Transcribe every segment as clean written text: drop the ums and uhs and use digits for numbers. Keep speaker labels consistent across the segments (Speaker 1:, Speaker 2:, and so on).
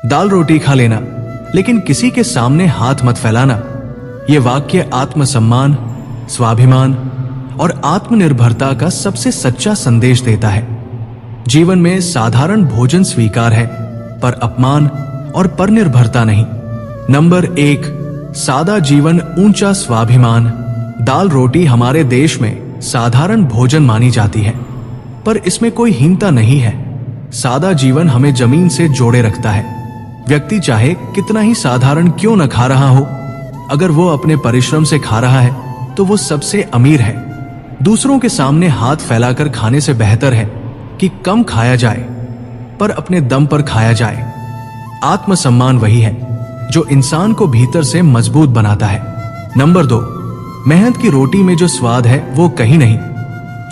Speaker 1: दाल रोटी खा लेना, लेकिन किसी के सामने हाथ मत फैलाना। ये वाक्य आत्मसम्मान, स्वाभिमान और आत्मनिर्भरता का सबसे सच्चा संदेश देता है। जीवन में साधारण भोजन स्वीकार है, पर अपमान और परनिर्भरता नहीं। नंबर 1, सादा जीवन, ऊंचा स्वाभिमान। दाल रोटी हमारे देश में साधारण भोजन मानी जाती है, पर इसमें कोई हीनता नहीं है। सादा जीवन हमें जमीन से जोड़े रखता है। व्यक्ति चाहे कितना ही साधारण क्यों न खा रहा हो, अगर वो अपने परिश्रम से खा रहा है तो वो सबसे अमीर है। दूसरों के सामने हाथ फैलाकर खाने से बेहतर है कि कम खाया जाए पर अपने दम पर खाया जाए। आत्मसम्मान वही है जो इंसान को भीतर से मजबूत बनाता है। नंबर 2, मेहनत की रोटी में जो स्वाद है वो कहीं नहीं।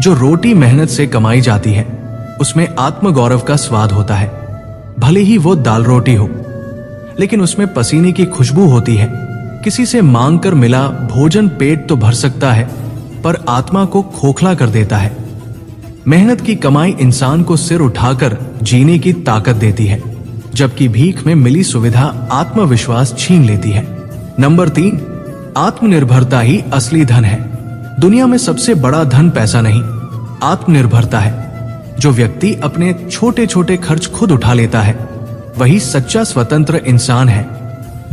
Speaker 1: जो रोटी मेहनत से कमाई जाती है उसमें आत्मगौरव का स्वाद होता है। भले ही वो दाल रोटी हो, लेकिन उसमें पसीने की खुशबू होती है। किसी से मांग कर मिला भोजन पेट तो भर सकता है, पर आत्मा को खोखला कर देता है। मेहनत की कमाई इंसान को सिर उठाकर जीने की ताकत देती है, जबकि भीख में मिली सुविधा आत्मविश्वास छीन लेती है। नंबर 3, आत्मनिर्भरता ही असली धन है। दुनिया में सबसे बड़ा धन पैसा नहीं, आत्मनिर्भरता है। जो व्यक्ति अपने छोटे छोटे खर्च खुद उठा लेता है वही सच्चा स्वतंत्र इंसान है।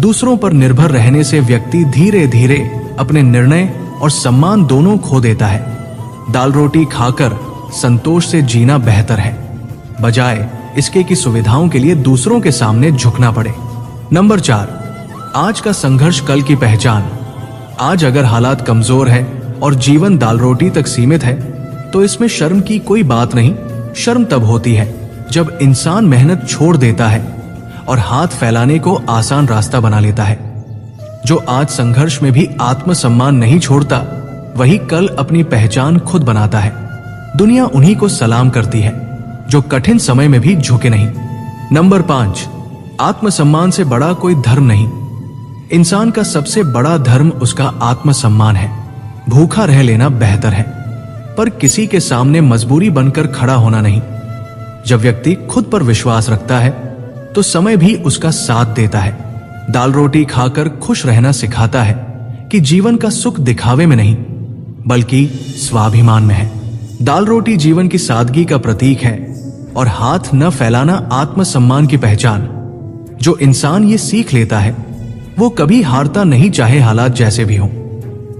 Speaker 1: दूसरों पर निर्भर रहने से व्यक्ति धीरे धीरे अपने निर्णय और सम्मान दोनों खो देता है। दाल रोटी खाकर संतोष से जीना बेहतर है, बजाय इसके कि सुविधाओं के लिए दूसरों के सामने झुकना पड़े। नंबर 4, आज का संघर्ष कल की पहचान। आज अगर हालात कमजोर है और जीवन दाल रोटी तक सीमित है तो इसमें शर्म की कोई बात नहीं। शर्म तब होती है जब इंसान मेहनत छोड़ देता है और हाथ फैलाने को आसान रास्ता बना लेता है। जो आज संघर्ष में भी आत्मसम्मान नहीं छोड़ता, वही कल अपनी पहचान खुद बनाता है। दुनिया उन्हीं को सलाम करती है जो कठिन समय में भी झुके नहीं। नंबर 5, आत्मसम्मान से बड़ा कोई धर्म नहीं। इंसान का सबसे बड़ा धर्म उसका आत्मसम्मान है। भूखा रह लेना बेहतर है, पर किसी के सामने मजबूरी बनकर खड़ा होना नहीं। जब व्यक्ति खुद पर विश्वास रखता है तो समय भी उसका साथ देता है। दाल रोटी खाकर खुश रहना सिखाता है कि जीवन का सुख दिखावे में नहीं, बल्कि स्वाभिमान में है। दाल रोटी जीवन की सादगी का प्रतीक है और हाथ न फैलाना आत्मसम्मान की पहचान। जो इंसान ये सीख लेता है वो कभी हारता नहीं, चाहे हालात जैसे भी हों।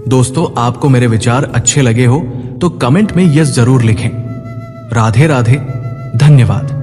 Speaker 1: दोस्तों, आपको मेरे विचार अच्छे लगे हो तो कमेंट में यस जरूर लिखें। राधे राधे, धन्यवाद।